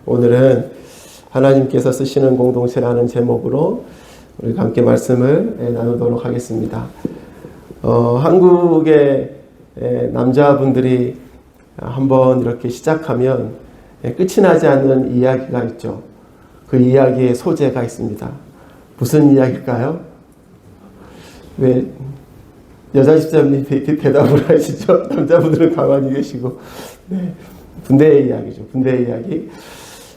오늘은 하나님께서 쓰시는 공동체라는 제목으로 우리가 함께 말씀을 나누도록 하겠습니다. 한국의 남자분들이 한번 이렇게 시작하면 끝이 나지 않는 이야기가 있죠. 그 이야기의 소재가 있습니다. 무슨 이야기일까요? 왜 여자 집사님이 대답을 하시죠? 남자분들은 가만히 계시고. 네, 군대의 이야기죠. 군대의 이야기.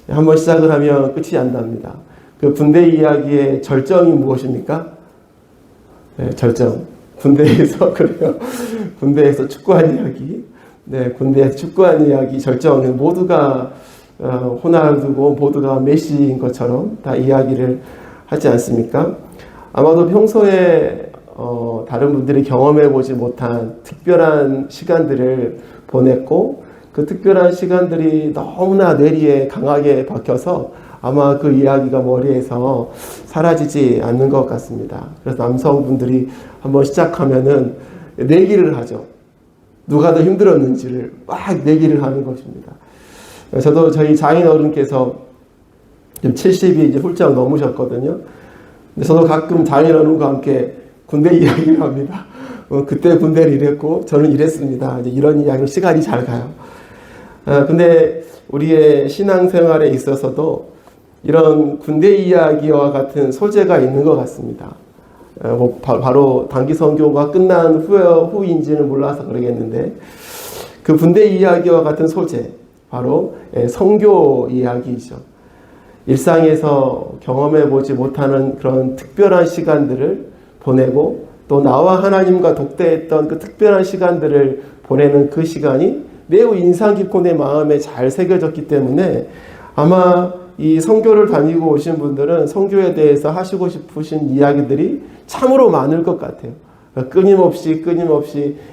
한번 시작을 하면 끝이 안 납니다. 그 군대 이야기의 절정이 무엇입니까? 네, 절정. 군대에서 그래요. 군대에서 축구한 이야기. 네, 군대에서 축구한 이야기 절정은 모두가 호날두고 모두가 메시인 것처럼 다 이야기를 하지 않습니까? 아마도 평소에 다른 분들이 경험해 보지 못한 특별한 시간들을 보냈고 그 특별한 시간들이 너무나 뇌리에 강하게 박혀서 아마 그 이야기가 머리에서 사라지지 않는 것 같습니다. 그래서 남성분들이 한번 시작하면은 내기를 하죠. 누가 더 힘들었는지를 막 내기를 하는 것입니다. 저도 저희 장인어른께서 지금 70이 이제 훌쩍 넘으셨거든요. 근데 저도 가끔 장인어른과 함께 군대 이야기를 합니다. 그때 군대를 이랬고 저는 이랬습니다. 이제 이런 이야기로 시간이 잘 가요. 근데 우리의 신앙생활에 있어서도 이런 군대 이야기와 같은 소재가 있는 것 같습니다. 바로 단기 선교가 끝난 후인지는 몰라서 그러겠는데 그 군대 이야기와 같은 소재, 바로 선교 이야기이죠. 일상에서 경험해 보지 못하는 그런 특별한 시간들을 보내고 또 나와 하나님과 독대했던 그 특별한 시간들을 보내는 그 시간이 매우 인상 깊고 내 마음에 잘 새겨졌기 때문에 아마 이 선교를 다니고 오신 분들은 선교에 대해서 하시고 싶으신 이야기들이 참으로 많을 것 같아요. 끊임없이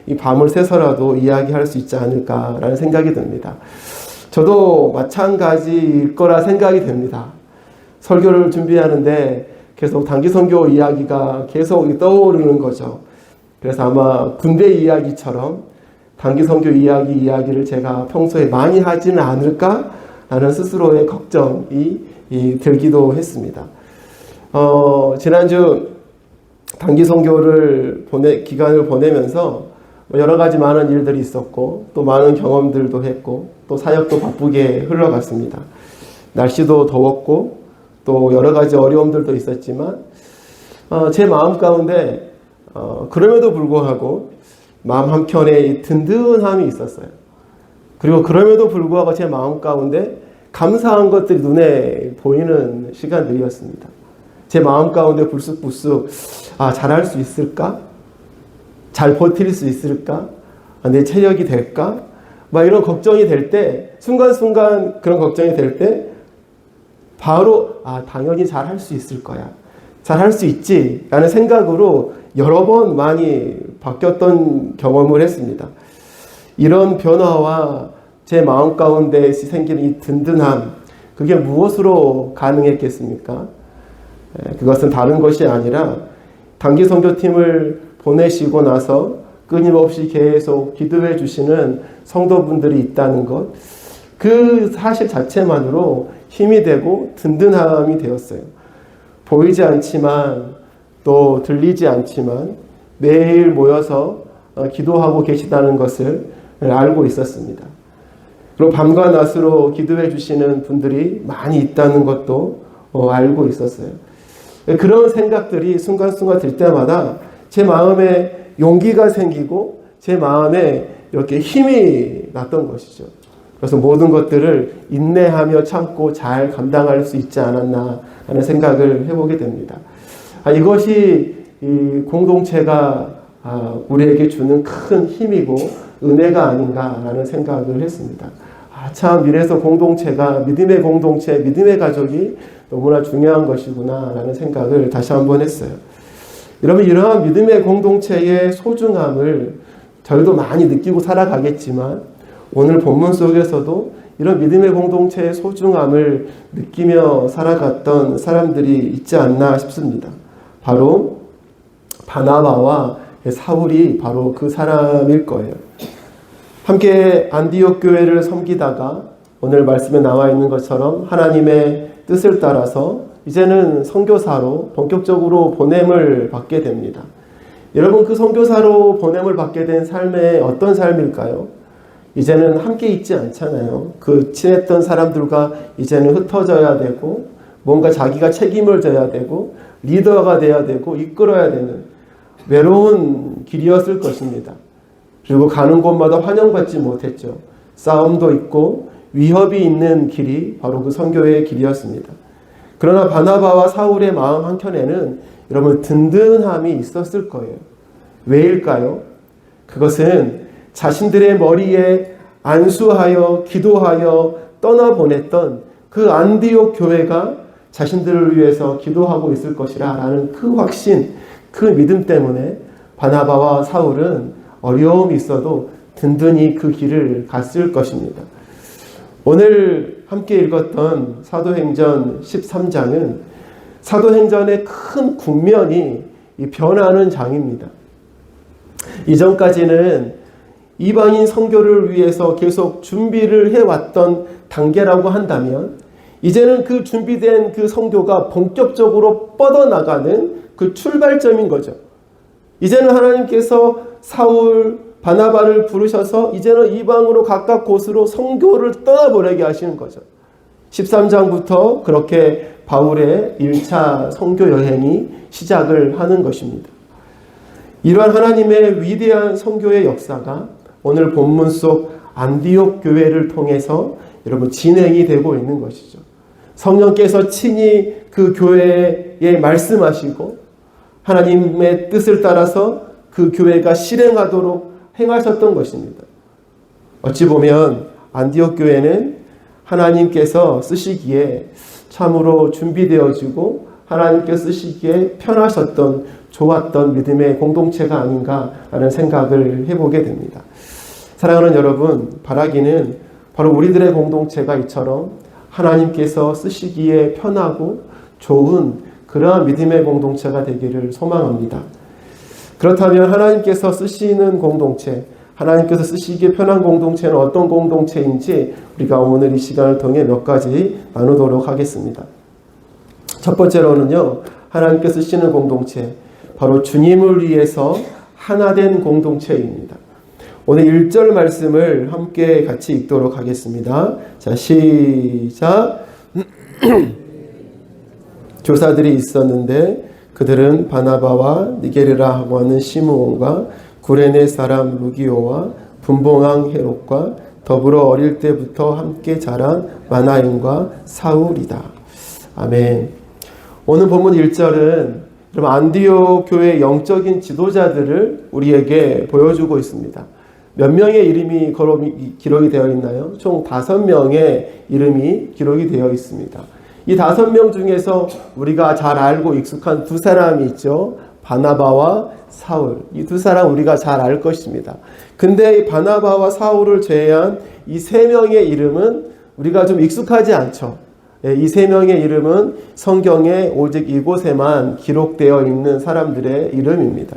이 밤을 새서라도 이야기할 수 있지 않을까라는 생각이 듭니다. 저도 마찬가지일 거라 생각이 됩니다. 설교를 준비하는데 계속 단기 선교 이야기가 계속 떠오르는 거죠. 그래서 아마 군대 이야기처럼 단기 선교 이야기를 제가 평소에 많이 하지는 않을까라는 스스로의 걱정이 들기도 했습니다. 지난주 단기 선교를 기간을 보내면서 여러 가지 많은 일들이 있었고 또 많은 경험들도 했고 또 사역도 바쁘게 흘러갔습니다. 날씨도 더웠고 또 여러 가지 어려움들도 있었지만 제 마음 가운데 그럼에도 불구하고 마음 한켠에 든든함이 있었어요. 그리고 그럼에도 불구하고 제 마음 가운데 감사한 것들이 눈에 보이는 시간들이었습니다. 제 마음 가운데 불쑥불쑥 잘할 수 있을까? 잘 버틸 수 있을까? 내 체력이 될까? 막 이런 걱정이 될 때 순간순간 그런 걱정이 될 때 바로 당연히 잘할 수 있을 거야. 잘할 수 있지 라는 생각으로 여러 번 많이 바뀌었던 경험을 했습니다. 이런 변화와 제 마음 가운데 생기는 이 든든함, 그게 무엇으로 가능했겠습니까? 그것은 다른 것이 아니라 단기 선교팀을 보내시고 나서 끊임없이 계속 기도해 주시는 성도분들이 있다는 것, 그 사실 자체만으로 힘이 되고 든든함이 되었어요. 보이지 않지만 또 들리지 않지만 매일 모여서 기도하고 계시다는 것을 알고 있었습니다. 그리고 밤과 낮으로 기도해 주시는 분들이 많이 있다는 것도 알고 있었어요. 그런 생각들이 순간순간 들 때마다 제 마음에 용기가 생기고 제 마음에 이렇게 힘이 났던 것이죠. 그래서 모든 것들을 인내하며 참고 잘 감당할 수 있지 않았나 하는 생각을 해보게 됩니다. 이것이 이 공동체가 우리에게 주는 큰 힘이고 은혜가 아닌가라는 생각을 했습니다. 참 이래서 공동체가 믿음의 공동체, 믿음의 가족이 너무나 중요한 것이구나 라는 생각을 다시 한번 했어요. 여러분, 이러한 믿음의 공동체의 소중함을 저희도 많이 느끼고 살아가겠지만 오늘 본문 속에서도 이런 믿음의 공동체의 소중함을 느끼며 살아갔던 사람들이 있지 않나 싶습니다. 바로 바나바와 사울이 바로 그 사람일 거예요. 함께 안디옥 교회를 섬기다가 오늘 말씀에 나와 있는 것처럼 하나님의 뜻을 따라서 이제는 선교사로 본격적으로 보냄을 받게 됩니다. 여러분, 그 선교사로 보냄을 받게 된 삶의 어떤 삶일까요? 이제는 함께 있지 않잖아요. 그 친했던 사람들과 이제는 흩어져야 되고, 뭔가 자기가 책임을 져야 되고, 리더가 돼야 되고, 이끌어야 되는 외로운 길이었을 것입니다. 그리고 가는 곳마다 환영받지 못했죠. 싸움도 있고 위협이 있는 길이 바로 그 선교의 길이었습니다. 그러나 바나바와 사울의 마음 한켠에는 여러분 든든함이 있었을 거예요. 왜일까요? 그것은 자신들의 머리에 안수하여 기도하여 떠나보냈던 그 안디옥 교회가 자신들을 위해서 기도하고 있을 것이라 라는 그 확신, 그 믿음 때문에 바나바와 사울은 어려움이 있어도 든든히 그 길을 갔을 것입니다. 오늘 함께 읽었던 사도행전 13장은 사도행전의 큰 국면이 변하는 장입니다. 이전까지는 이방인 선교를 위해서 계속 준비를 해왔던 단계라고 한다면 이제는 그 준비된 그 선교가 본격적으로 뻗어나가는 그 출발점인 거죠. 이제는 하나님께서 사울, 바나바를 부르셔서 이제는 이방으로 각각 곳으로 선교를 떠나보내게 하시는 거죠. 13장부터 그렇게 바울의 1차 선교 여행이 시작을 하는 것입니다. 이러한 하나님의 위대한 선교의 역사가 오늘 본문 속 안디옥 교회를 통해서 여러분 진행이 되고 있는 것이죠. 성령께서 친히 그 교회에 말씀하시고 하나님의 뜻을 따라서 그 교회가 실행하도록 행하셨던 것입니다. 어찌 보면 안디옥 교회는 하나님께서 쓰시기에 참으로 준비되어지고 하나님께서 쓰시기에 편하셨던 좋았던 믿음의 공동체가 아닌가라는 생각을 해보게 됩니다. 사랑하는 여러분, 바라기는 바로 우리들의 공동체가 이처럼 하나님께서 쓰시기에 편하고 좋은 그러한 믿음의 공동체가 되기를 소망합니다. 그렇다면 하나님께서 쓰시는 공동체, 하나님께서 쓰시기에 편한 공동체는 어떤 공동체인지 우리가 오늘 이 시간을 통해 몇 가지 나누도록 하겠습니다. 첫 번째로는요, 하나님께서 쓰시는 공동체, 바로 주님을 위해서 하나된 공동체입니다. 오늘 1절 말씀을 함께 같이 읽도록 하겠습니다. 자, 시작. 교사들이 있었는데 그들은 바나바와 니게르라고 하는 시므온과 구레네 사람 루기오와 분봉왕 헤롯과 더불어 어릴 때부터 함께 자란 마나임과 사울이다. 아멘. 오늘 본문 1절은 안디옥 교회의 영적인 지도자들을 우리에게 보여주고 있습니다. 몇 명의 이름이 기록이 되어 있나요? 총 5명의 이름이 기록이 되어 있습니다. 이 5명 중에서 우리가 잘 알고 익숙한 두 사람이 있죠. 바나바와 사울. 이 두 사람 우리가 잘 알 것입니다. 근데 이 바나바와 사울을 제외한 이 3명의 이름은 우리가 좀 익숙하지 않죠. 이 3명의 이름은 성경에 오직 이곳에만 기록되어 있는 사람들의 이름입니다.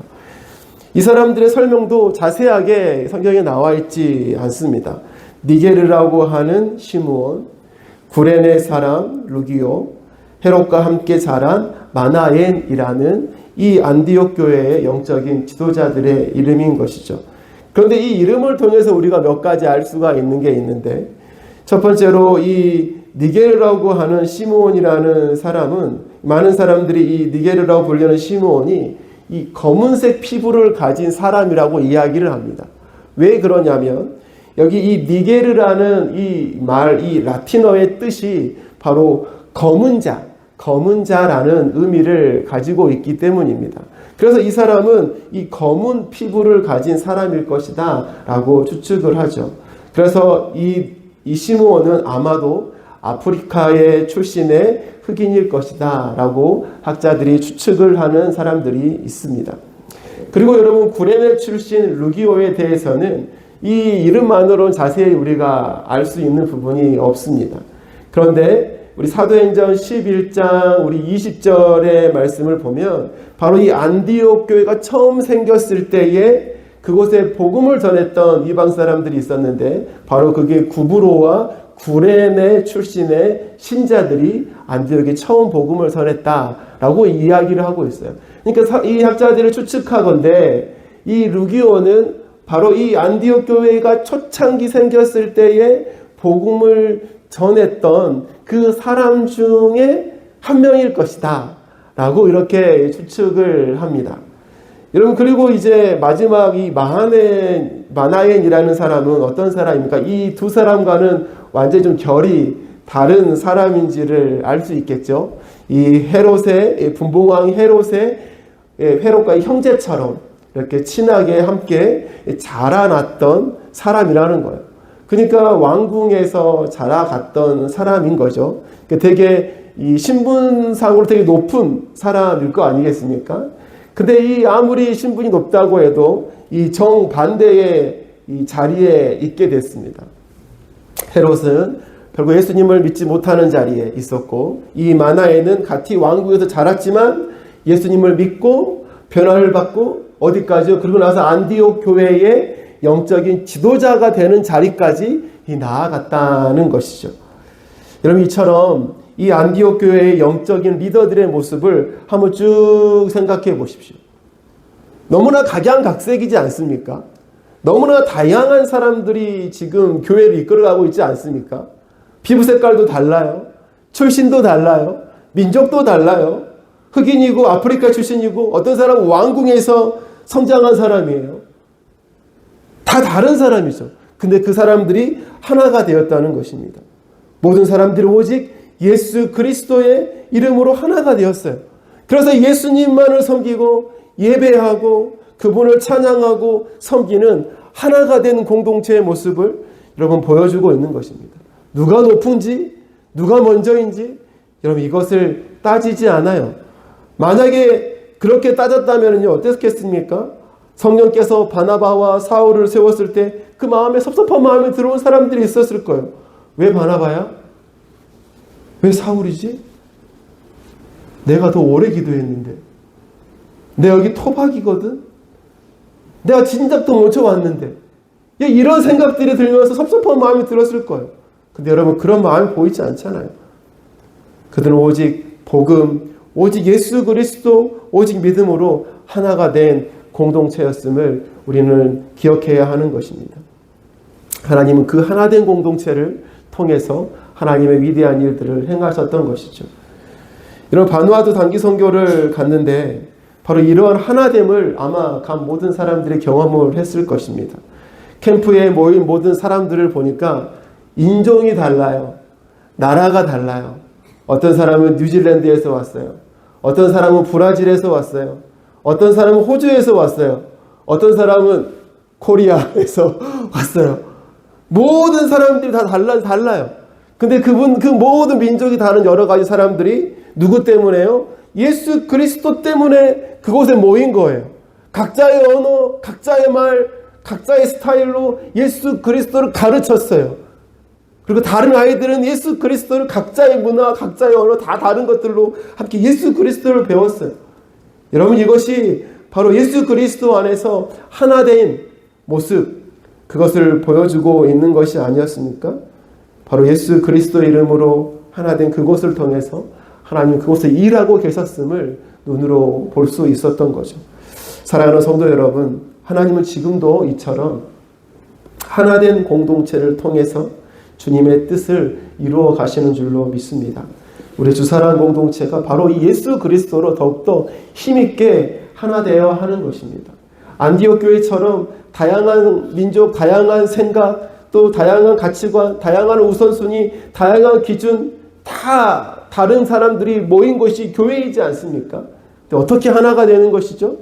이 사람들의 설명도 자세하게 성경에 나와 있지 않습니다. 니게르라고 하는 시므온, 구레네 사람 루기오, 헤롯과 함께 자란 마나엔이라는 이 안디옥 교회의 영적인 지도자들의 이름인 것이죠. 그런데 이 이름을 통해서 우리가 몇 가지 알 수가 있는 게 있는데, 첫 번째로 이 니게르라고 하는 시므온이라는 사람은, 많은 사람들이 이 니게르라고 불리는 시므온이 이 검은색 피부를 가진 사람이라고 이야기를 합니다. 왜 그러냐면 여기 이 니게르라는 이 라틴어의 뜻이 바로 검은 자라는 의미를 가지고 있기 때문입니다. 그래서 이 사람은 이 검은 피부를 가진 사람일 것이다 라고 추측을 하죠. 그래서 이 시므온은 아마도 아프리카의 출신의 흑인일 것이다 라고 학자들이 추측을 하는 사람들이 있습니다. 그리고 여러분, 구레네 출신 루기오에 대해서는 이 이름만으로는 자세히 우리가 알 수 있는 부분이 없습니다. 그런데 우리 사도행전 11장 우리 20절의 말씀을 보면 바로 이 안디옥 교회가 처음 생겼을 때에 그곳에 복음을 전했던 이방 사람들이 있었는데 바로 그게 구브로와 구레네 출신의 신자들이 안디옥에 처음 복음을 전했다라고 이야기를 하고 있어요. 그러니까 이 학자들을 추측하건대 이 루기오는 바로 이 안디옥 교회가 초창기 생겼을 때에 복음을 전했던 그 사람 중에 한 명일 것이다 라고 이렇게 추측을 합니다. 여러분, 그리고 이제 마지막 이 마나엔이라는 사람은 어떤 사람입니까? 이 두 사람과는 완전히 좀 결이 다른 사람인지를 알 수 있겠죠. 이 헤롯의 분봉왕 헤롯과의 형제처럼 이렇게 친하게 함께 자라났던 사람이라는 거예요. 그러니까 왕궁에서 자라갔던 사람인 거죠. 되게 이 신분상으로 되게 높은 사람일 거 아니겠습니까? 근데 이 아무리 신분이 높다고 해도 이 정반대의 이 자리에 있게 됐습니다. 헤롯은 결국 예수님을 믿지 못하는 자리에 있었고, 이 마나에는 같이 왕궁에서 자랐지만 예수님을 믿고 변화를 받고 어디까지요? 그리고 나서 안디옥 교회의 영적인 지도자가 되는 자리까지 나아갔다는 것이죠. 여러분, 이처럼 이 안디옥 교회의 영적인 리더들의 모습을 한번 쭉 생각해 보십시오. 너무나 각양각색이지 않습니까? 너무나 다양한 사람들이 지금 교회를 이끌어가고 있지 않습니까? 피부 색깔도 달라요. 출신도 달라요. 민족도 달라요. 흑인이고 아프리카 출신이고 어떤 사람은 왕궁에서 성장한 사람이에요. 다 다른 사람이죠. 근데 그 사람들이 하나가 되었다는 것입니다. 모든 사람들이 오직 예수 그리스도의 이름으로 하나가 되었어요. 그래서 예수님만을 섬기고 예배하고 그분을 찬양하고 섬기는 하나가 된 공동체의 모습을 여러분 보여주고 있는 것입니다. 누가 높은지 누가 먼저인지 여러분 이것을 따지지 않아요. 만약에 그렇게 따졌다면요 어땠겠습니까? 성령께서 바나바와 사울을 세웠을 때 그 마음에 섭섭한 마음에 들어온 사람들이 있었을 거예요. 왜 바나바야? 왜 사울이지? 내가 더 오래 기도했는데. 내가 여기 토박이거든? 내가 진작도 멈춰왔는데. 이런 생각들이 들면서 섭섭한 마음이 들었을 거예요. 근데 여러분 그런 마음이 보이지 않잖아요. 그들은 오직 복음, 오직 예수 그리스도, 오직 믿음으로 하나가 된 공동체였음을 우리는 기억해야 하는 것입니다. 하나님은 그 하나된 공동체를 통해서 하나님의 위대한 일들을 행하셨던 것이죠. 이런 바누아투 단기 선교를 갔는데 바로 이러한 하나됨을 아마 간 모든 사람들이 경험을 했을 것입니다. 캠프에 모인 모든 사람들을 보니까 인종이 달라요. 나라가 달라요. 어떤 사람은 뉴질랜드에서 왔어요. 어떤 사람은 브라질에서 왔어요. 어떤 사람은 호주에서 왔어요. 어떤 사람은 코리아에서 왔어요. 모든 사람들이 다 달라요. 근데 그 모든 민족이 다른 여러 가지 사람들이 누구 때문에요? 예수 그리스도 때문에 그곳에 모인 거예요. 각자의 언어, 각자의 말, 각자의 스타일로 예수 그리스도를 가르쳤어요. 그리고 다른 아이들은 예수 그리스도를 각자의 문화, 각자의 언어 다 다른 것들로 함께 예수 그리스도를 배웠어요. 여러분 이것이 바로 예수 그리스도 안에서 하나된 모습, 그것을 보여주고 있는 것이 아니었습니까? 바로 예수 그리스도 이름으로 하나된 그곳을 통해서 하나님 그곳에 일하고 계셨음을 눈으로 볼 수 있었던 거죠. 사랑하는 성도 여러분, 하나님은 지금도 이처럼 하나된 공동체를 통해서 주님의 뜻을 이루어 가시는 줄로 믿습니다. 우리 주사랑 공동체가 바로 이 예수 그리스도로 더욱더 힘있게 하나 되어야 하는 것입니다. 안디옥 교회처럼 다양한 민족, 다양한 생각, 또 다양한 가치관, 다양한 우선순위, 다양한 기준 다 다른 사람들이 모인 것이 교회이지 않습니까? 어떻게 하나가 되는 것이죠?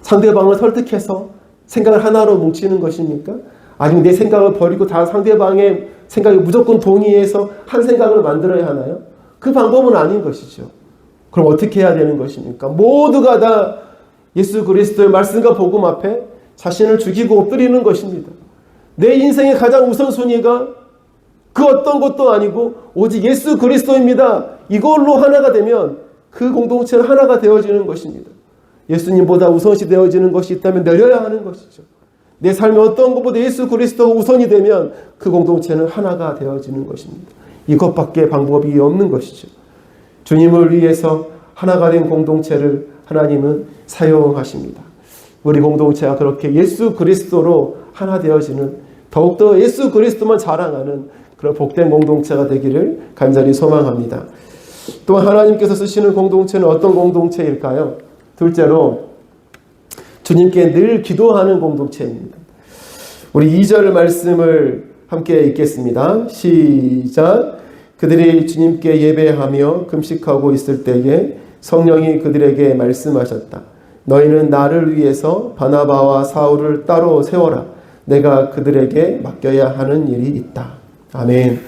상대방을 설득해서 생각을 하나로 뭉치는 것입니까? 아니면 내 생각을 버리고 다 상대방의 생각에 무조건 동의해서 한 생각을 만들어야 하나요? 그 방법은 아닌 것이죠. 그럼 어떻게 해야 되는 것입니까? 모두가 다 예수 그리스도의 말씀과 복음 앞에 자신을 죽이고 엎드리는 것입니다. 내 인생의 가장 우선순위가 그 어떤 것도 아니고 오직 예수 그리스도입니다. 이걸로 하나가 되면 그 공동체는 하나가 되어지는 것입니다. 예수님보다 우선시 되어지는 것이 있다면 내려야 하는 것이죠. 내 삶이 어떤 것보다 예수 그리스도가 우선이 되면 그 공동체는 하나가 되어지는 것입니다. 이것밖에 방법이 없는 것이죠. 주님을 위해서 하나가 된 공동체를 하나님은 사용하십니다. 우리 공동체가 그렇게 예수 그리스도로 하나 되어지는, 더욱더 예수 그리스도만 자랑하는 그런 복된 공동체가 되기를 간절히 소망합니다. 또한 하나님께서 쓰시는 공동체는 어떤 공동체일까요? 둘째로 주님께 늘 기도하는 공동체입니다. 우리 2절 말씀을 함께 읽겠습니다. 시작. 그들이 주님께 예배하며 금식하고 있을 때에 성령이 그들에게 말씀하셨다. 너희는 나를 위해서 바나바와 사울을 따로 세워라. 내가 그들에게 맡겨야 하는 일이 있다. 아멘.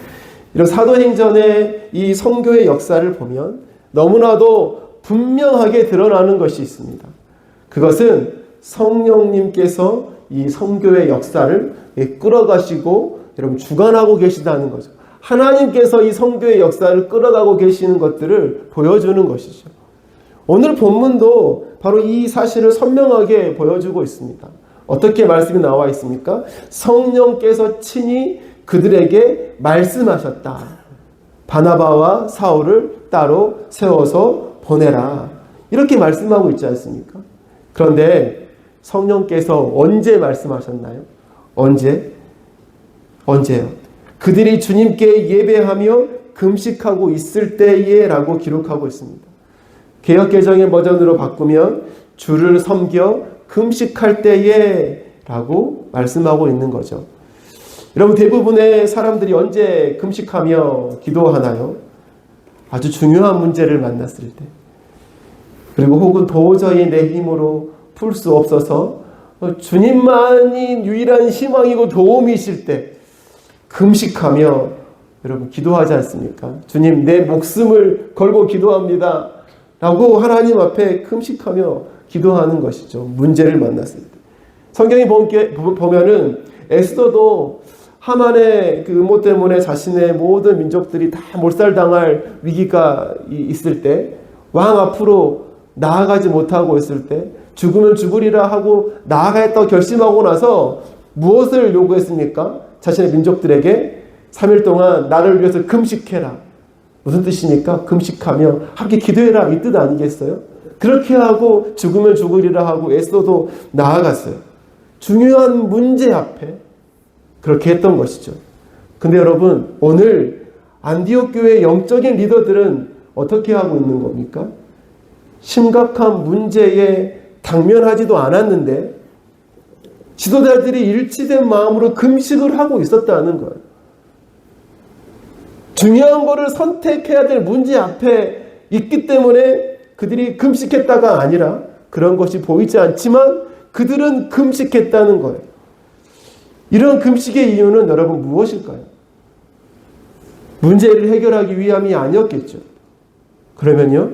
이런 사도행전의 이 선교의 역사를 보면 너무나도 분명하게 드러나는 것이 있습니다. 그것은 성령님께서 이 선교의 역사를 끌어가시고 여러분 주관하고 계시다는 거죠. 하나님께서 이 선교의 역사를 끌어가고 계시는 것들을 보여주는 것이죠. 오늘 본문도 바로 이 사실을 선명하게 보여주고 있습니다. 어떻게 말씀이 나와 있습니까? 성령께서 친히 그들에게 말씀하셨다. 바나바와 사울을 따로 세워서 보내라. 이렇게 말씀하고 있지 않습니까? 그런데 성령께서 언제 말씀하셨나요? 언제요? 그들이 주님께 예배하며 금식하고 있을 때에 라고 기록하고 있습니다. 개역개정의 버전으로 바꾸면 주를 섬겨 금식할 때에 라고 말씀하고 있는 거죠. 여러분, 대부분의 사람들이 언제 금식하며 기도하나요? 아주 중요한 문제를 만났을 때, 그리고 혹은 도저히 내 힘으로 풀 수 없어서 주님만이 유일한 희망이고 도움이실 때 금식하며 여러분 기도하지 않습니까? 주님, 내 목숨을 걸고 기도합니다 라고 하나님 앞에 금식하며 기도하는 것이죠. 문제를 만났을 때. 성경이 보면은 에스더도 하만의 그 음모 때문에 자신의 모든 민족들이 다 몰살당할 위기가 있을 때, 왕 앞으로 나아가지 못하고 있을 때, 죽으면 죽으리라 하고 나아가겠다고 결심하고 나서 무엇을 요구했습니까? 자신의 민족들에게 3일 동안 나를 위해서 금식해라. 무슨 뜻입니까? 금식하며 함께 기도해라, 이 뜻 아니겠어요? 그렇게 하고 죽으면 죽으리라 하고 에스더도 나아갔어요. 중요한 문제 앞에 그렇게 했던 것이죠. 근데 여러분, 오늘 안디옥 교회의 영적인 리더들은 어떻게 하고 있는 겁니까? 심각한 문제에 당면하지도 않았는데 지도자들이 일치된 마음으로 금식을 하고 있었다는 거예요. 중요한 거를 선택해야 될 문제 앞에 있기 때문에 그들이 금식했다가 아니라, 그런 것이 보이지 않지만 그들은 금식했다는 거예요. 이런 금식의 이유는 여러분 무엇일까요? 문제를 해결하기 위함이 아니었겠죠. 그러면요,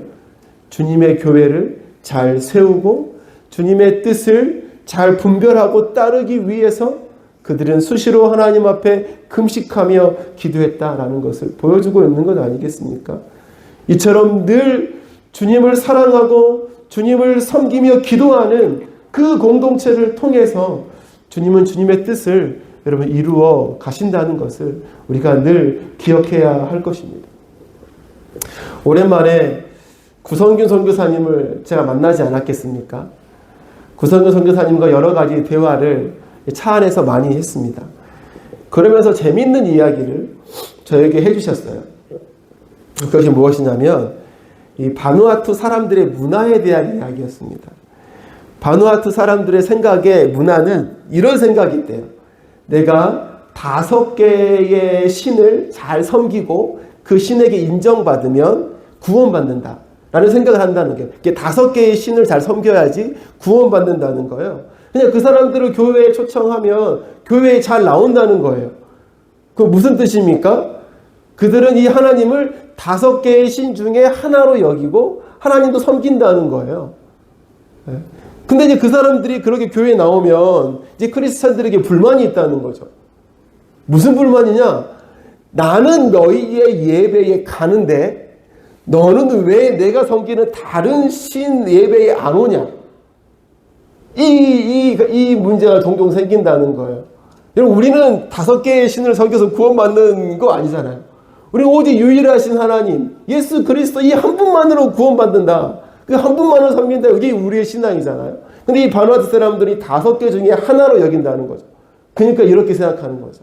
주님의 교회를 잘 세우고 주님의 뜻을 잘 분별하고 따르기 위해서 그들은 수시로 하나님 앞에 금식하며 기도했다라는 것을 보여주고 있는 것 아니겠습니까? 이처럼 늘 주님을 사랑하고 주님을 섬기며 기도하는 그 공동체를 통해서 주님은 주님의 뜻을 여러분 이루어 가신다는 것을 우리가 늘 기억해야 할 것입니다. 오랜만에 구성균 선교사님을 제가 만나지 않았겠습니까? 구성균 선교사님과 여러 가지 대화를 차 안에서 많이 했습니다. 그러면서 재미있는 이야기를 저에게 해주셨어요. 그것이 무엇이냐면 이 바누아투 사람들의 문화에 대한 이야기였습니다. 바누아투 사람들의 생각에 문화는 이런 생각이 있대요. 내가 5개의 신을 잘 섬기고 그 신에게 인정받으면 구원받는다 라는 생각을 한다는 거예요. 5개의 신을 잘 섬겨야지 구원받는다는 거예요. 그냥 그 사람들을 교회에 초청하면 교회에 잘 나온다는 거예요. 그 무슨 뜻입니까? 그들은 이 하나님을 5개의 신 중에 하나로 여기고 하나님도 섬긴다는 거예요. 근데 이제 그 사람들이 그렇게 교회에 나오면 이제 크리스찬들에게 불만이 있다는 거죠. 무슨 불만이냐? 나는 너희의 예배에 가는데 너는 왜 내가 섬기는 다른 신 예배에 안 오냐? 이 문제가 종종 생긴다는 거예요. 여러분, 우리는 5개의 신을 섬겨서 구원받는 거 아니잖아요. 우리는 오직 유일하신 하나님, 예수 그리스도 이 한 분만으로 구원받는다. 그 한 분만을 섬긴다. 이게 우리의 신앙이잖아요. 근데 이 바누아투 사람들이 5개 중에 하나로 여긴다는 거죠. 그러니까 이렇게 생각하는 거죠.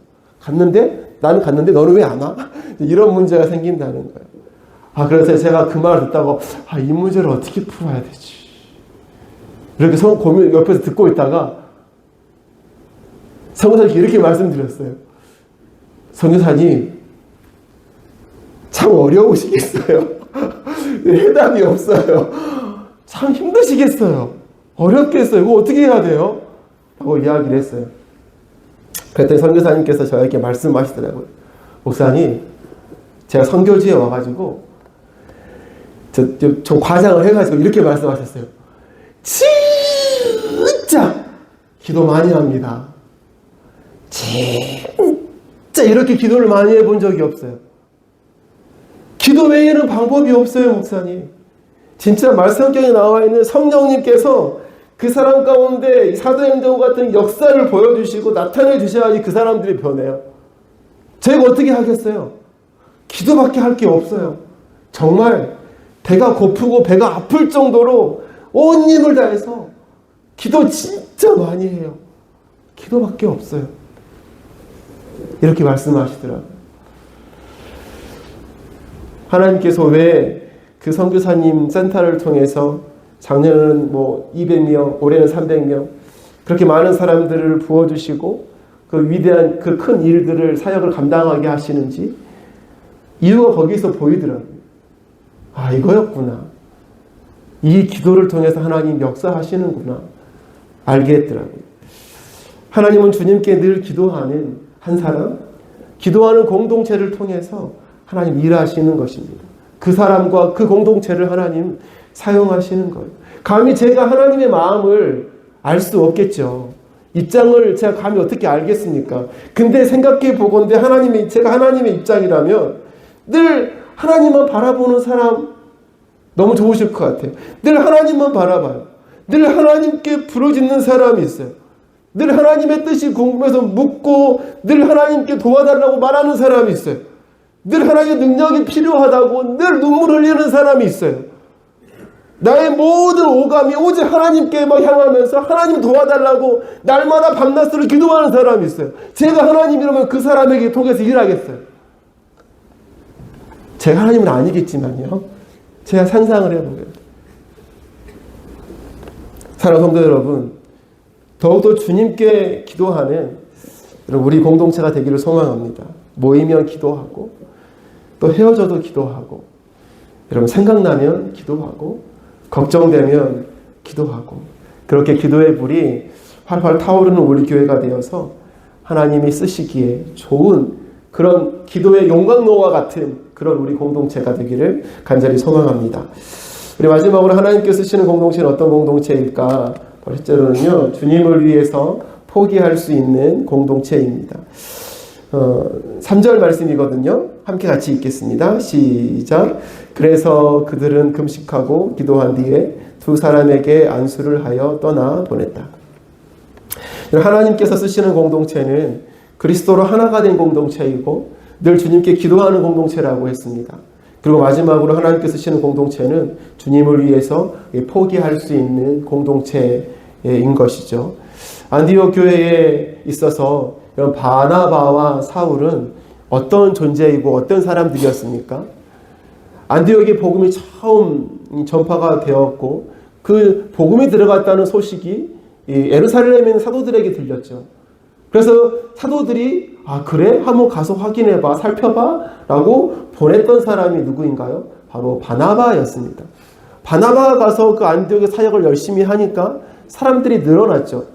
나는 갔는데 너는 왜 안 와? 이런 문제가 생긴다는 거예요. 그래서 제가 그 말을 듣다고, 이 문제를 어떻게 풀어야 되지? 이렇게 고민 옆에서 듣고 있다가, 성교사님께 이렇게 말씀드렸어요. 성교사님, 참 어려우시겠어요. 해답이 없어요. 참 힘드시겠어요. 어렵겠어요. 이거 어떻게 해야 돼요? 라고 이야기를 했어요. 그랬더니 선교사님께서 저에게 말씀하시더라고요. 목사님, 제가 선교지에 와가지고 좀 과장을 해가지고 이렇게 말씀하셨어요. 진짜 기도 많이 합니다. 진짜 이렇게 기도를 많이 해본 적이 없어요. 기도 외에는 방법이 없어요, 목사님. 진짜 말씀경에 나와 있는 성령님께서 그 사람 가운데 사도행전 같은 역사를 보여주시고 나타내 주셔야지 그 사람들이 변해요. 제가 어떻게 하겠어요? 기도밖에 할 게 없어요. 정말 배가 고프고 배가 아플 정도로 온 힘을 다해서 기도 진짜 많이 해요. 기도밖에 없어요. 이렇게 말씀하시더라고요. 하나님께서 왜 그 선교사님 센터를 통해서 작년에는 200명, 올해는 300명 그렇게 많은 사람들을 부어주시고 그 위대한 그 큰 일들을 사역을 감당하게 하시는지 이유가 거기서 보이더라고요. 이거였구나. 이 기도를 통해서 하나님 역사하시는구나. 알겠더라고요. 하나님은 주님께 늘 기도하는 한 사람, 기도하는 공동체를 통해서 하나님 일하시는 것입니다. 그 사람과 그 공동체를 하나님 사용하시는 거예요. 감히 제가 하나님의 마음을 알 수 없겠죠. 입장을 제가 감히 어떻게 알겠습니까? 근데 생각해 보건대 제가 하나님의 입장이라면 늘 하나님만 바라보는 사람 너무 좋으실 것 같아요. 늘 하나님만 바라봐요. 늘 하나님께 부르짖는 사람이 있어요. 늘 하나님의 뜻이 궁금해서 묻고 늘 하나님께 도와달라고 말하는 사람이 있어요. 늘 하나님의 능력이 필요하다고 늘 눈물 흘리는 사람이 있어요. 나의 모든 오감이 오직 하나님께만 향하면서 하나님 도와달라고 날마다 밤낮으로 기도하는 사람이 있어요. 제가 하나님이라면 그 사람에게 통해서 일하겠어요. 제가 하나님은 아니겠지만요. 제가 상상을 해보게요. 사랑하는 성도 여러분, 더욱더 주님께 기도하는 우리 공동체가 되기를 소망합니다. 모이면 기도하고 또 헤어져도 기도하고 여러분 생각나면 기도하고 걱정되면 기도하고 그렇게 기도의 불이 활활 타오르는 우리 교회가 되어서 하나님이 쓰시기에 좋은 그런 기도의 용광로와 같은 그런 우리 공동체가 되기를 간절히 소망합니다. 우리 마지막으로 하나님께 쓰시는 공동체는 어떤 공동체일까? 실제로는요, 주님을 위해서 포기할 수 있는 공동체입니다. 3절 말씀이거든요. 함께 같이 읽겠습니다. 시작. 그래서 그들은 금식하고 기도한 뒤에 두 사람에게 안수를 하여 떠나 보냈다. 하나님께서 쓰시는 공동체는 그리스도로 하나가 된 공동체이고 늘 주님께 기도하는 공동체라고 했습니다. 그리고 마지막으로 하나님께서 쓰시는 공동체는 주님을 위해서 포기할 수 있는 공동체인 것이죠. 안디옥 교회에 있어서 바나바와 사울은 어떤 존재이고 어떤 사람들이었습니까? 안디옥의 복음이 처음 전파가 되었고 그 복음이 들어갔다는 소식이 예루살렘에 있는 사도들에게 들렸죠. 그래서 사도들이 그래? 한번 가서 확인해봐, 살펴봐 라고 보냈던 사람이 누구인가요? 바로 바나바였습니다. 바나바가 가서 그 안디옥의 사역을 열심히 하니까 사람들이 늘어났죠.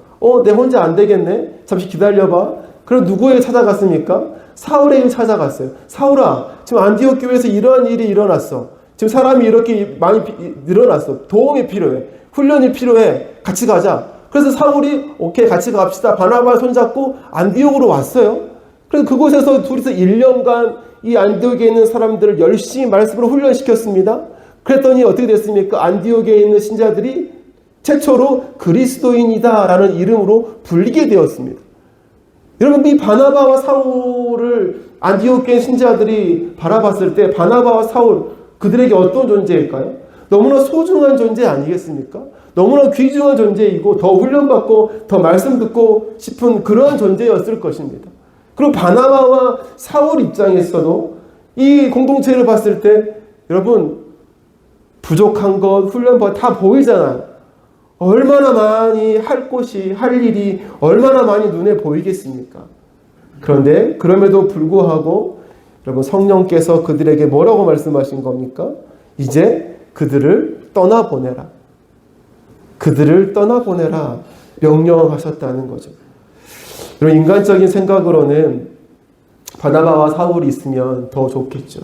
내 혼자 안 되겠네? 잠시 기다려봐. 그럼 누구에게 찾아갔습니까? 사울에게 찾아갔어요. 사울아, 지금 안디옥 교회에서 이러한 일이 일어났어. 지금 사람이 이렇게 많이 늘어났어. 도움이 필요해. 훈련이 필요해. 같이 가자. 그래서 사울이 오케이 같이 갑시다. 바나바 손잡고 안디옥으로 왔어요. 그래서 그곳에서 둘이서 1년간 이 안디옥에 있는 사람들을 열심히 말씀으로 훈련시켰습니다. 그랬더니 어떻게 됐습니까? 안디옥에 있는 신자들이 최초로 그리스도인이다라는 이름으로 불리게 되었습니다. 여러분, 이 바나바와 사울을 안디옥 교회 신자들이 바라봤을 때 바나바와 사울, 그들에게 어떤 존재일까요? 너무나 소중한 존재 아니겠습니까? 너무나 귀중한 존재이고 더 훈련받고 더 말씀 듣고 싶은 그러한 존재였을 것입니다. 그리고 바나바와 사울 입장에서도 이 공동체를 봤을 때 여러분, 부족한 것, 훈련받 다 보이잖아요. 얼마나 많이 할 곳이, 할 일이 얼마나 많이 눈에 보이겠습니까? 그런데 그럼에도 불구하고 여러분, 성령께서 그들에게 뭐라고 말씀하신 겁니까? 이제 그들을 떠나보내라. 그들을 떠나보내라 명령하셨다는 거죠. 여러분, 인간적인 생각으로는 바나바와 사울이 있으면 더 좋겠죠.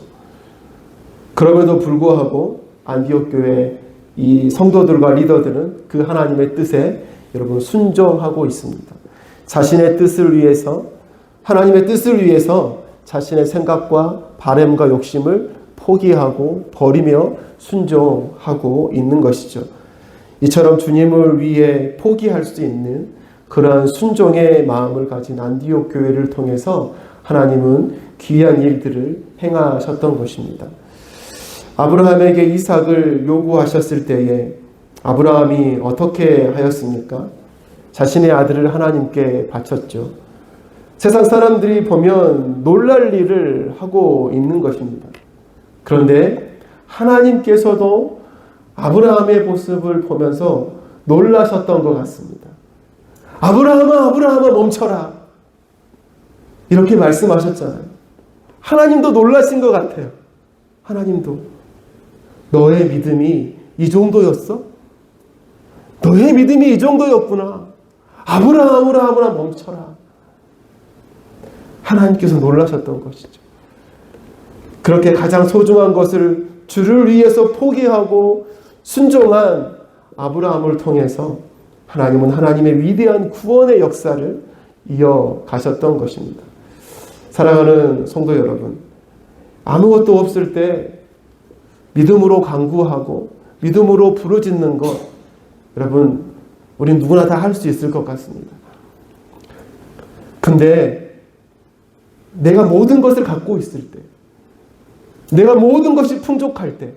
그럼에도 불구하고 안디옥 교회 이 성도들과 리더들은 그 하나님의 뜻에 여러분 순종하고 있습니다. 자신의 뜻을 위해서, 하나님의 뜻을 위해서 자신의 생각과 바램과 욕심을 포기하고 버리며 순종하고 있는 것이죠. 이처럼 주님을 위해 포기할 수 있는 그러한 순종의 마음을 가진 안디옥 교회를 통해서 하나님은 귀한 일들을 행하셨던 것입니다. 아브라함에게 이삭을 요구하셨을 때에 아브라함이 어떻게 하였습니까? 자신의 아들을 하나님께 바쳤죠. 세상 사람들이 보면 놀랄 일을 하고 있는 것입니다. 그런데 하나님께서도 아브라함의 모습을 보면서 놀라셨던 것 같습니다. 아브라함아, 아브라함아, 멈춰라. 이렇게 말씀하셨잖아요. 하나님도 놀라신 것 같아요. 하나님도 너의 믿음이 이 정도였어? 너의 믿음이 이 정도였구나. 아브라함아, 멈춰라. 하나님께서 놀라셨던 것이죠. 그렇게 가장 소중한 것을 주를 위해서 포기하고 순종한 아브라함을 통해서 하나님은 하나님의 위대한 구원의 역사를 이어가셨던 것입니다. 사랑하는 성도 여러분, 아무것도 없을 때 믿음으로 간구하고 믿음으로 부르짖는 것, 여러분, 우린 누구나 다 할 수 있을 것 같습니다. 근데 내가 모든 것을 갖고 있을 때, 내가 모든 것이 풍족할 때,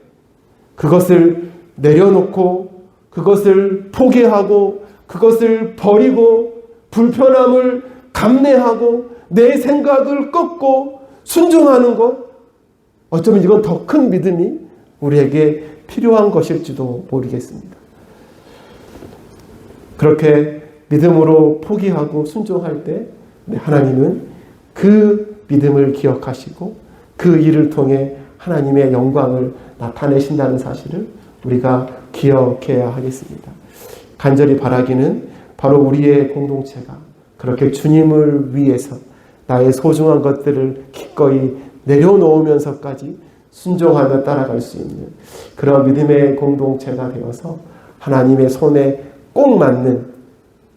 그것을 내려놓고, 그것을 포기하고, 그것을 버리고, 불편함을 감내하고, 내 생각을 꺾고 순종하는 것, 어쩌면 이건 더 큰 믿음이 우리에게 필요한 것일지도 모르겠습니다. 그렇게 믿음으로 포기하고 순종할 때 하나님은 그 믿음을 기억하시고 그 일을 통해 하나님의 영광을 나타내신다는 사실을 우리가 기억해야 하겠습니다. 간절히 바라기는 바로 우리의 공동체가 그렇게 주님을 위해서 나의 소중한 것들을 기꺼이 내려놓으면서까지 순종하며 따라갈 수 있는 그런 믿음의 공동체가 되어서 하나님의 손에 꼭 맞는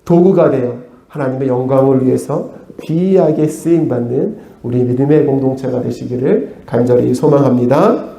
도구가 되어 하나님의 영광을 위해서 귀하게 쓰임받는 우리 믿음의 공동체가 되시기를 간절히 소망합니다.